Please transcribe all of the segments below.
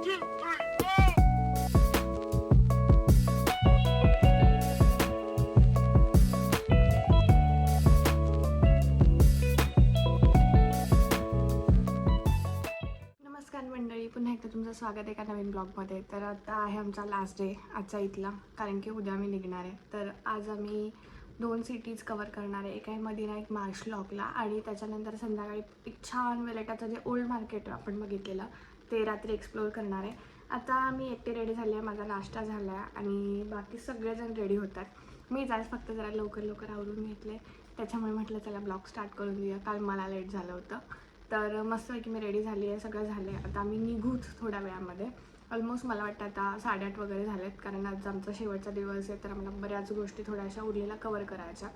नमस्कार मंडळी, पुन्हा एकदा तुमचं स्वागत आहे एका नवीन ब्लॉगमध्ये. तर आता आहे आमचा लास्ट डे आजचा इथला, कारण की उद्या आम्ही निघणार आहे. तर आज आम्ही 2 सिटीज कवर करणार आहे. एक आहे मदिना, एक मार्शलॉकला, आणि त्याच्यानंतर संध्याकाळी एक छान वेलेटाचं जे ओल्ड मार्केट आपण बघितलेलं ते रात्री एक्सप्लोअर करणार आहे. आता मी एकटे रेडी झाले आहे, माझा नाश्ता झाला आहे आणि बाकी सगळेजण रेडी होतात. मीच आज फक्त जरा लवकर आवरून घेतले, त्याच्यामुळे म्हटलं चला ब्लॉग स्टार्ट करून देऊया. काल मला लेट झालं होतं. तर मस्तपैकी मी रेडी झाली आहे, सगळं झालं आहे. आता आम्ही निघूत थोड्या वेळामध्ये. ऑलमोस्ट मला वाटतं आता 8:30 वगैरे झालेत, कारण आज आमचा शेवटचा दिवस आहे. तर आम्हाला बऱ्याच गोष्टी थोड्याशा उरलेल्या कवर करायच्या,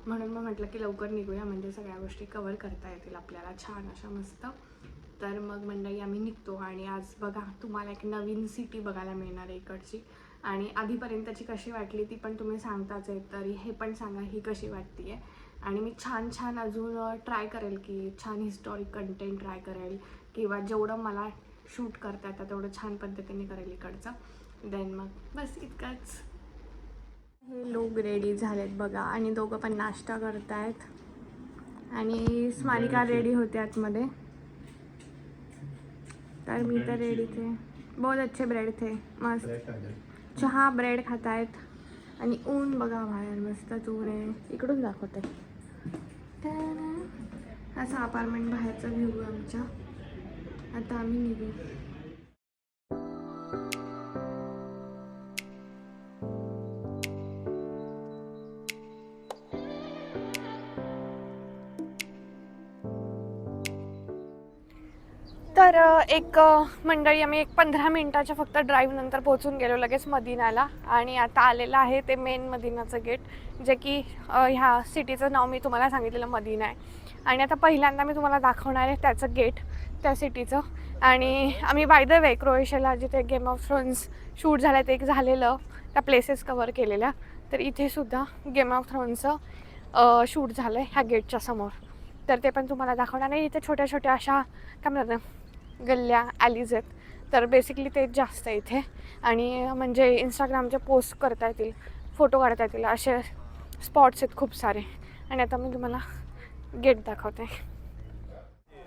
म्हणून मग म्हटलं की लवकर निघूया, म्हणजे सगळ्या गोष्टी कवर करता येतील आपल्याला छान अशा मस्त. तर मग मंडळी आम्ही निघतो. आणि आज बघा, तुम्हाला एक नवीन सिटी बघायला मिळणार आहे इकडची, आणि आधीपर्यंतची कशी वाटली ती पण तुम्ही सांगताच आहे. तरी हे पण सांगा ही कशी वाटते आहे. आणि मी छान अजून ट्राय करेल की छान हिस्टॉरिक कंटेंट ट्राय करेल, किंवा जेवढं मला शूट करता येतं तेवढं छान पद्धतीने करेल इकडचं. देन मग बस इतकंच. हे लोक रेडी झालेत बघा, आणि दोघं पण नाश्ता करतायत, आणि स्मारिका रेडी होते आतमध्ये. तर मी तर रेडी थे, बहुत अच्छे ब्रेड थे, मस्त चहा ब्रेड खातायत. आणि ऊन बघा बाहेर, मस्त ऊन आहे. इकडून दाखवते, असा अपार्टमेंट बाहेरचा व्ह्यू आमच्या. आता आम्ही निघू. तर एक मंडळी आम्ही 15 मिनिटाच्या फक्त ड्राईव्ह नंतर पोहोचून गेलो लगेच मदिनाला. आणि आता आलेलं आहे ते मेन मदिनाचं गेट, जे की ह्या सिटीचं नाव मी तुम्हाला सांगितलेलं मदिना आहे. आणि आता पहिल्यांदा मी तुम्हाला दाखवणार आहे त्याचं गेट, त्या सिटीचं. आणि आम्ही बाय द वे क्रोएशियाला जिथे गेम ऑफ थ्रोन्स शूट झालं ते एक झालेलं, त्या प्लेसेस कवर केलेल्या. तर इथे सुद्धा गेम ऑफ थ्रोन्सचं शूट झालं आहे ह्या गेटच्या समोर. तर ते पण तुम्हाला दाखवणार आहे. इथे छोट्या छोट्या अशा काय म्हणतात गल्ल्या, ॲलीज आहेत. तर बेसिकली तेच जास्त आहे इथे. आणि म्हणजे इंस्टाग्रामचे पोस्ट करता येतील, फोटो काढता येतील असे स्पॉट्स आहेत खूप सारे. आणि आता मी तुम्हाला गेट दाखवते.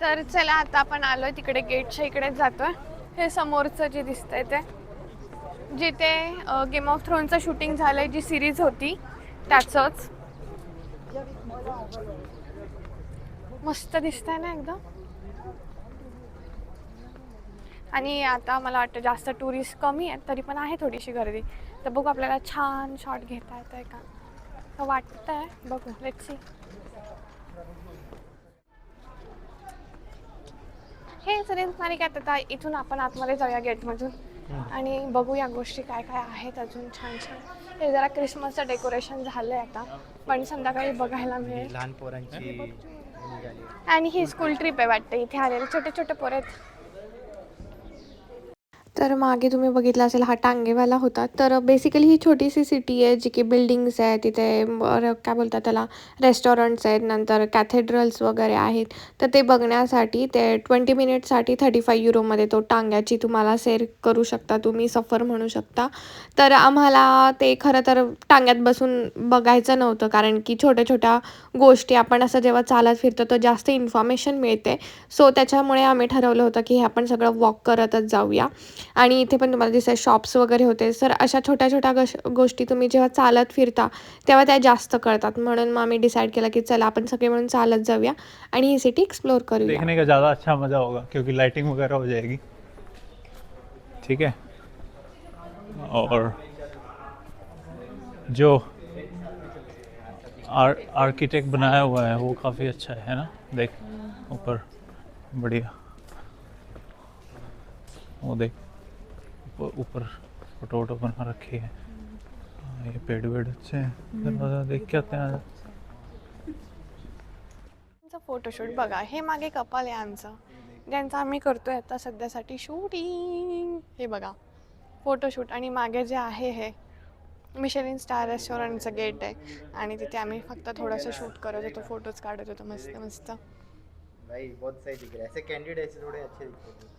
तर चला, आता आपण आलो आहे तिकडे, गेटच्या इकडेच जातो आहे. हे समोरचं जे दिसतं आहे ते जिथे गेम ऑफ थ्रोनचं शूटिंग झालं आहे, जी सिरीज होती त्याचंच. मस्त दिसत आहे ना एकदम. आणि आता मला वाटतं जास्त टुरिस्ट कमी आहेत, तरी पण आहे थोडीशी गर्दी. तर बघू आपल्याला छान शॉट घेता येत आहे का, तर वाटतं आहे. बघू, लेट्स सी. हे सगळे मारी काय, आता इथून आपण आतमध्ये जाऊया गेटमधून आणि बघूया गोष्टी काय काय आहेत अजून छान छान. हे जरा क्रिसमसचं डेकोरेशन झालं आहे आता, पण संध्याकाळी बघायला मिळेल. लहान पोरांची. आणि ही स्कूल ट्रिप आहे वाटतं, इथे आलेले छोटे छोटे पोरं आहेत. तर मागे तुम्ही बघितलं असेल हा टांगेवाला होता. तर बेसिकली ही छोटीशी सिटी आहे, जी की बिल्डिंग्स आहे तिथे, काय बोलतात त्याला, रेस्टॉरंट्स आहेत, नंतर कॅथेड्रल्स वगैरे आहेत. तर ते बघण्यासाठी ते 20 मिनिटसाठी 35 युरोमध्ये तो टांग्याची तुम्हाला सैर करू शकता, तुम्ही सफर म्हणू शकता. तर आम्हाला ते खरं तर टांग्यात बसून बघायचं नव्हतं, कारण की छोट्या छोट्या गोष्टी आपण असं जेव्हा चालत फिरतो तर जास्त इन्फॉर्मेशन मिळते. सो त्याच्यामुळे आम्ही ठरवलं होतं की हे आपण सगळं वॉक करतच जाऊया. आणि इथे पण तुम्हाला दिसतं शॉप्स वगैरे होते. तर अशा छोट्या छोट्या गोष्टी तुम्ही जेव्हा चालत फिरता तेव्हा त्या जास्त कळतात. म्हणून मग आम्ही डिसाईड केलं की चला आपण सगळे मिळून चालत जाऊया आणि ही सिटी एक्सप्लोर करूया. देखने का ज़्यादा अच्छा मज़ा होगा क्योंकि लाइटिंग वगैरह हो जाएगी, ठीक है. और जो आर्किटेक्ट बनाया हुआ है वो काफ़ी अच्छा है ना. देख ऊपर, बढ़िया. वो देख ऊपर फोटो वोटो बना रखी है. ये पेड़ वेड़ अच्छे हैं. दरवाजा देख के आते हैं. फोटोशूट बघा, हे मागे कपाल आहे आमचं, ज्यांचं आम्ही करतोय आता सध्यासाठी शूटिंग. हे बघा फोटोशूट. आणि मागे जे आहे हे मिशेलिन स्टार रेस्टॉरंटचं गेट आहे, आणि तिथे आम्ही फक्त थोडंसं शूट करत होतो, फोटोज काढत होतो मस्त मस्त. भाई बहुत सही दिख रहा है. ऐसे कैंडिड ऐसे थोड़े अच्छे दिखते हैं.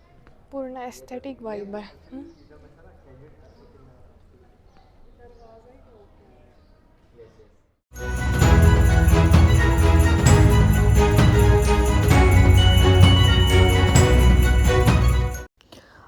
पूर्ण एस्थेटिक वाइब आहे.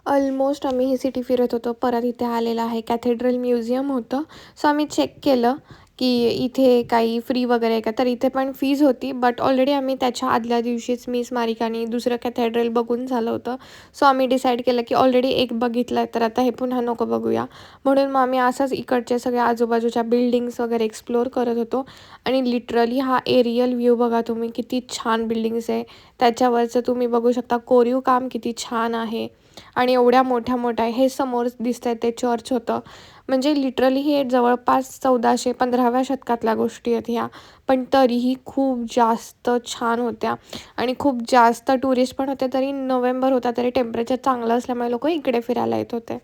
ऑलमोस्ट आम्ही ही सिटी फिरत होतो. परत इथे आलेलं आहे कॅथेड्रल म्युझियम होतं. सो आम्ही चेक केलं की इथे काही फ्री वगैरे आहे का, तर इथे पण फीज होती. बट ऑलरेडी आम्ही त्याच्या आदल्या दिवशीच मिस मारिकानी दुसरं कॅथेड्रल बघून झालं होतं. सो आम्ही डिसाईड केलं की ऑलरेडी एक बघितलं आहे तर आता हे पुन्हा नको बघूया. म्हणून मग आम्ही असंच इकडचे सगळ्या आजूबाजूच्या बिल्डिंग्स वगैरे एक्सप्लोअर करत होतो. आणि लिटरली हा एरियल व्ह्यू बघा तुम्ही, किती छान बिल्डिंग्स आहे. त्याच्यावरचं तुम्ही बघू शकता कोरीव काम किती छान आहे. आणि एवढ्या मोठ्या मोठ्या हे समोर दिसतंय ते चर्च होतं. म्हणजे लिटरली हे जवळपास 1415व्या शतकातल्या गोष्टी आहेत ह्या. पण तरीही खूप जास्त छान होत्या आणि खूप जास्त टुरिस्ट पण होते. तरी नोव्हेंबर होता तरी टेम्परेचर चांगलं असल्यामुळे लोक इकडे फिरायला येत होते.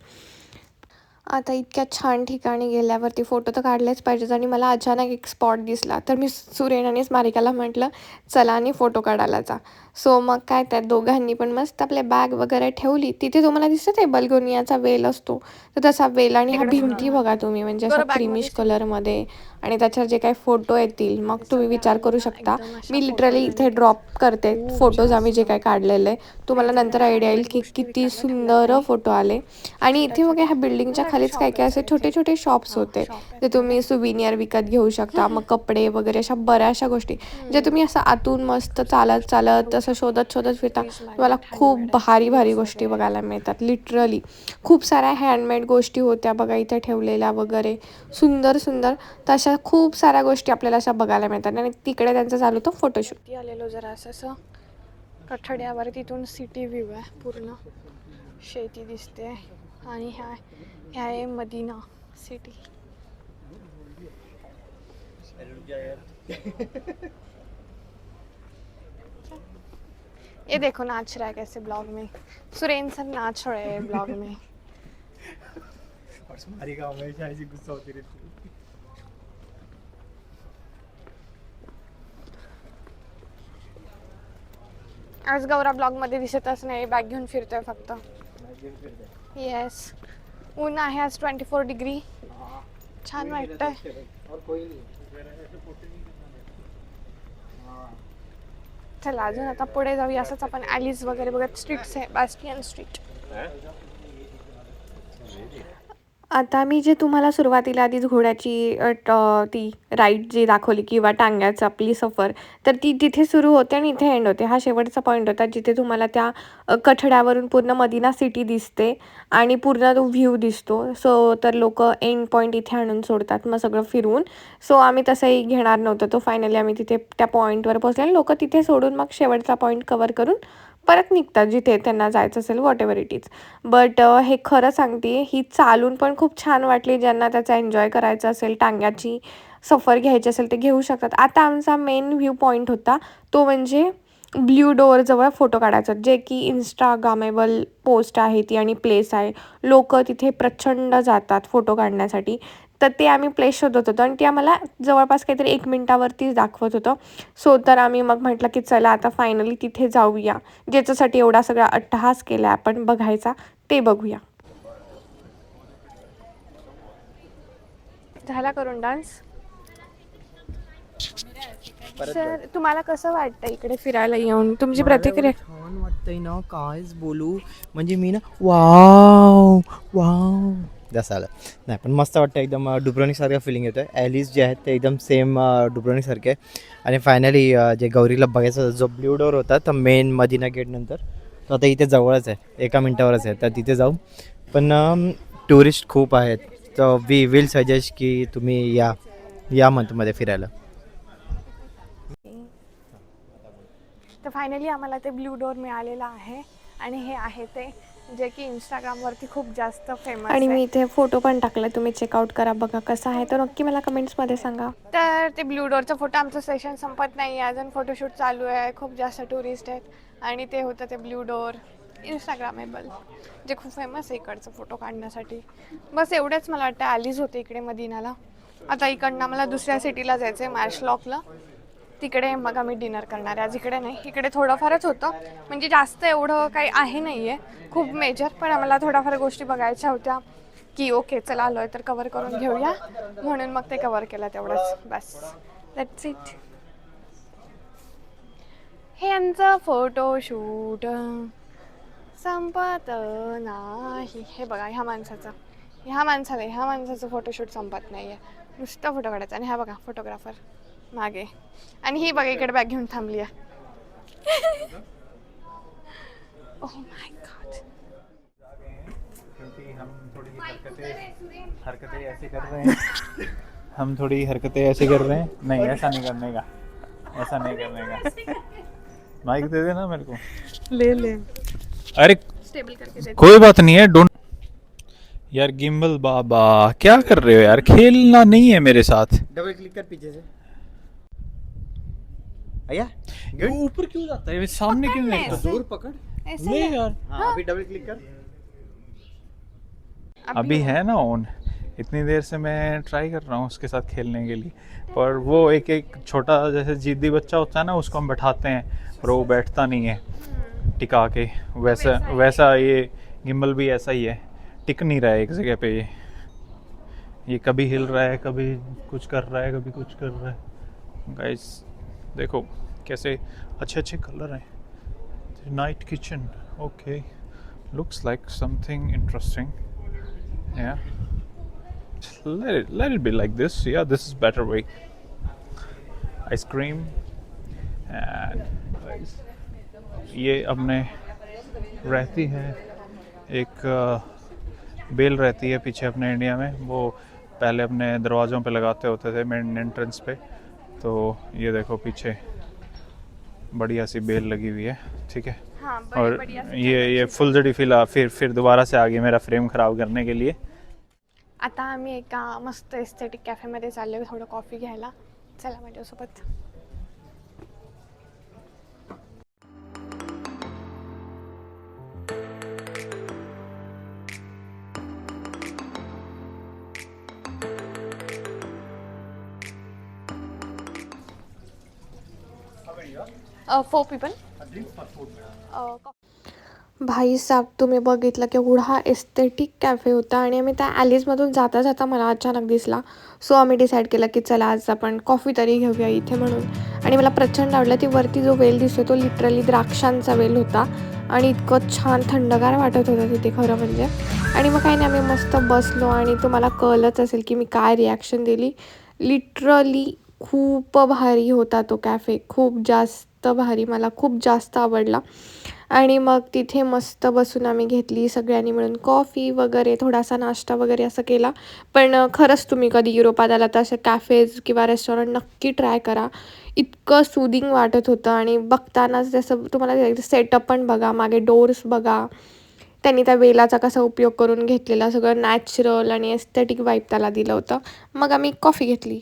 आता इतक्या छान ठिकाणी गेल्यावरती फोटो तर काढलेच पाहिजेत. आणि मला अचानक एक स्पॉट दिसला तर मी सुरेन आणि मारिकाला म्हटलं चला आणि फोटो काढायला जा. सो मग काय त्या दोघांनी पण मस्त आपल्या बॅग वगैरे ठेवली. तिथे तुम्हाला दिसत आहे बल्गोनियाचा वेल असतो तर तसा वेल. आणि हा भिंती बघा तुम्ही, म्हणजे अशा क्रीमिश कलरमध्ये. आणि त्याच्यावर जे काही फोटो येतील मग तुम्ही विचार करू शकता. मी लिटरली इथे ड्रॉप करते फोटोज आम्ही जे काही काढलेले, तुम्हाला नंतर आयडिया येईल की किती सुंदर फोटो आले. आणि इथे बघा ह्या बिल्डिंगच्या खालीच काय काय असे छोटे छोटे शॉप्स होते जे तुम्ही सुविनियर विकत घेऊ शकता. मग कपडे वगैरे अशा बऱ्याचशा गोष्टी जे तुम्ही असं आतून मस्त चालत चालत असं शोधत शोधत फिरता. तुम्हाला खूप भारी भारी गोष्टी बघायला मिळतात. लिटरली खूप साऱ्या हँडमेड गोष्टी होत्या बघा इथे ठेवलेल्या वगैरे, सुंदर सुंदर. तशा खूप साऱ्या गोष्टी आपल्याला अशा बघायला मिळतात. आणि तिकडे त्यांचा चालू होतं फोटोशूट. आलेलो जरा असं कठड्यावर, तिथून सिटी व्ह्यू आहे. पूर्ण शेती दिसते. आणि ह्या आहे मदीना सिटी. ये देखो नाच रहा है कैसे ब्लॉग में. सुरेन सर नाच रहे हैं ब्लॉग में. मारिका हमेशा ऐसी गुस्सा होती रहती है. आज गौरा ब्लॉग मध्ये दिसतच नाही, बॅग घेऊन फिरतोय फक्त. येस, ऊन आहे आज 24 डिग्री. छान वाटतंय. चला अजून आता पुढे जाऊया. असंच आपण ॲलिस वगैरे बघत स्ट्रीट्स आहे, बास्टियन स्ट्रीट. आता मी जे तुम्हाला सुरुवातीला आधीच घोड्याची ती राईड जी दाखवली किंवा टांग्याचं आपली सफर, तर ती तिथे सुरू होते आणि इथे एंड होते. हा शेवटचा पॉईंट होता जिथे तुम्हाला त्या कठड्यावरून पूर्ण मदीना सिटी दिसते आणि पूर्ण तो व्ह्यू दिसतो. सो तर लोक एंड पॉईंट इथे आणून सोडतात मग सगळं फिरवून. सो आम्ही तसंही घेणार नव्हतं. तो फायनली आम्ही तिथे त्या पॉईंटवर पोहोचले आणि लोक तिथे सोडून मग शेवटचा पॉईंट कवर करून परत निघतात जिथे त्यांना जायचं असेल, what ever it is. But हे खरं सांगते, ही चालून पण खूप छान वाटली. ज्यांना त्याचा एन्जॉय करायचा असेल, टांग्याची सफर घ्यायची असेल ते घेऊ शकतात. आता आमचा मेन व्ह्यू पॉईंट होता तो म्हणजे ब्ल्यू डोअरजवळ फोटो काढायचा, जे की इंस्टाग्रामेबल पोस्ट आहे ती आणि प्लेस आहे. लोक तिथे प्रचंड जातात फोटो काढण्यासाठी. तर ते आम्ही प्लेस शोधत होतो आणि ते आम्हाला जवळपास काहीतरी 1 मिनिटावरतीच दाखवत होतं. सो तर आम्ही मग म्हटलं की चला आता फायनली तिथे जाऊया, ज्याच्यासाठी एवढा सगळा अट्टहास केला आपण बघायचा ते बघूया. झाला करून डान्स. सर तुम्हाला कसं वाटतं इकडे फिरायला येऊन, तुमची प्रतिक्रिया? छान वाटतंय ना, कायच बोलू. म्हणजे मी ना वाव वाव जसं आलं नाही, पण मस्त वाटतं. एकदम डुब्रोनिकसारखं फिलिंग येतं. ॲलिस जे आहेत ते एकदम सेम डुब्रोनिकसारखे आहे. आणि फायनली जे गौरीला बघायचं जो ब्ल्यू डोअर होता तर मेन मदीना गेटनंतर, तो आता इथे जवळच आहे, 1 मिनिटावरच आहे. तर तिथे जाऊ. पण टुरिस्ट खूप आहेत, तर वी विल सजेस्ट की तुम्ही या मंथमध्ये फिरायला. तर फायनली आम्हाला ते ब्ल्यू डोअर मिळालेलं आहे. आणि हे आहे ते जे की इंस्टाग्रामवरती खूप जास्त फेमस आहे. आणि मी इथे फोटो पण टाकला, तुम्ही चेकआउट करा, बघा कसा आहे तर नक्की मला कमेंट्समध्ये सांगा. तर ते ब्ल्यू डोअरचा फोटो, आमचं सेशन संपत नाही आहे अजून, फोटोशूट चालू आहे. खूप जास्त टुरिस्ट आहेत. आणि ते होतं ते ब्ल्यू डोअर इंस्टाग्रामेबल, जे खूप फेमस आहे इकडचं फोटो काढण्यासाठी. बस एवढंच मला वाटतं. ॲलिस होते इकडे मदीनाला. आता इकडनं मला दुसऱ्या सिटीला जायचं आहे, मार्शलॉकला. तिकडे मग आम्ही डिनर करणार आहे. आज इकडे नाही, इकडे थोडंफारच होतं, म्हणजे जास्त एवढं काही आहे नाही आहे खूप मेजर, पण आम्हाला थोड्याफार गोष्टी बघायच्या होत्या की ओके चला आलो आहे तर कवर करून घेऊया, म्हणून मग ते कवर केलं तेवढंच बस. That's it. हे यांचं फोटोशूट संपत नाही. हे बघा ह्या माणसाचं फोटोशूट संपत नाही आहे, नुसतं फोटो काढायचा. आणि हा बघा फोटोग्राफर मागे, आणि ही बघा इकडे बॅग घेऊन थांबली आहे. Oh my God. क्योंकि हम थोड़ी हरकतें ऐसे कर रहे हैं हम थोड़ी हरकतें ऐसे कर रहे हैं. नहीं, ऐसा नहीं करने का, ऐसा नहीं करने का. माइक दे देना मेरे को. ले अरे स्टेबल करके दे. कोई बात नहीं है. डोंट यार. गिम्बल बाबा क्या कर रहे हो यार, खेलना नहीं है मेरे साथ. डबल क्लिक कर पीछे से. आया ऊपर क्यों जाता है, सामने क्यों नहीं ऐसे. दूर पकड़. ऐसे नहीं है. यार, हाँ अभी डबल क्लिक कर. अभी है ना ऑन. इतनी देर से मैं ट्राई कर रहा हूँ उसके साथ खेलने के लिए, पर वो एक एक छोटा जैसे जिद्दी बच्चा होता है ना, उसको हम बैठाते हैं पर वो बैठता नहीं है टिका के. वैसा ये गिम्बल भी ऐसा ही है, टिक नहीं रहा है एक जगह पे. ये कभी हिल रहा है, कभी कुछ कर रहा है, कभी कुछ कर रहा है. गाइस देखो कैसे अच्छे अच्छे कलर हैं. Knight kitchen, okay, looks like something interesting. Yeah, let it be like this. Yeah, this is better way. Ice cream and guys, ये अपने रहती है एक बेल रहती है पीछे अपने इंडिया में, वो पहले अपने दरवाज़ों पे लगाते होते थे मेन एंट्रेंस पे. तो ये देखो पीछे बढ़िया सी बेल लगी हुई है, ठीक है. हाँ, और बढ़िया ये फुलझड़ी फिर दोबारा से आ गई मेरा फ्रेम ख़राब करने के लिए. आता आम्ही एका मस्त एस्थेटिक कॅफेमध्ये चाललो थोडं कॉफी घ्यायला. चला माझ्यासोबत. Four people. भाई साहब तुम्ही बघितलं केवढा एस्थेटिक कॅफे होता, आणि आम्ही त्या ॲलिसमधून जाता जाता मला अचानक दिसला. सो आम्ही डिसाईड केलं की चला आज आपण कॉफी तरी घेऊया इथे म्हणून. आणि मला प्रचंड आवडलं. ती वरती जो वेल दिसतो तो लिटरली द्राक्षांचा वेल होता, आणि इतकं छान थंडगार वाटत होतं तिथे खरं म्हणजे. आणि मग काही नाही आम्ही मस्त बसलो, आणि तुम्हाला कळलंच असेल की मी काय रिॲक्शन दिली. लिटरली खूप भारी होता तो कॅफे, खूप जास्त भारी, मला खूप जास्त आवडला. आणि मग तिथे मस्त बसून आम्ही घेतली सगळ्यांनी मिळून कॉफी वगैरे, थोडासा नाश्ता वगैरे असं केला. पण खरंच तुम्ही कधी युरोपात आला तर असे कॅफेज किंवा रेस्टॉरंट नक्की ट्राय करा. इतकं सुदिंग वाटत होतं, आणि बघतानाच जसं तुम्हाला सेटअप पण बघा, मागे डोर्स बघा, त्यांनी त्या वेलाचा कसा उपयोग करून घेतलेला, सगळं नॅचरल आणि एस्थेटिक वाईब त्याला दिलं होतं. मग आम्ही कॉफी घेतली.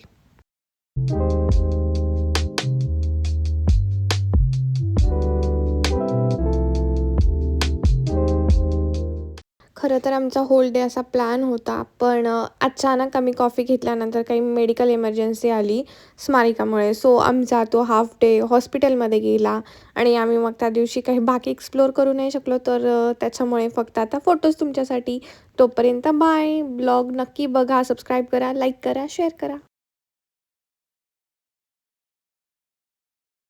खरं तर आमचा होल डे असा प्लॅन होता, पण अचानक आम्ही कॉफी घेतल्यानंतर काही मेडिकल इमर्जन्सी आली स्मारिकामुळे. सो आमचा तो हाफ डे हॉस्पिटलमध्ये गेला, आणि आम्ही मग त्या दिवशी काही बाकी एक्सप्लोअर करू नाही शकलो. तर त्याच्यामुळे फक्त आता फोटोज तुमच्यासाठी. तोपर्यंत बाय. ब्लॉग नक्की बघा, सबस्क्राईब करा, लाईक करा, शेअर करा.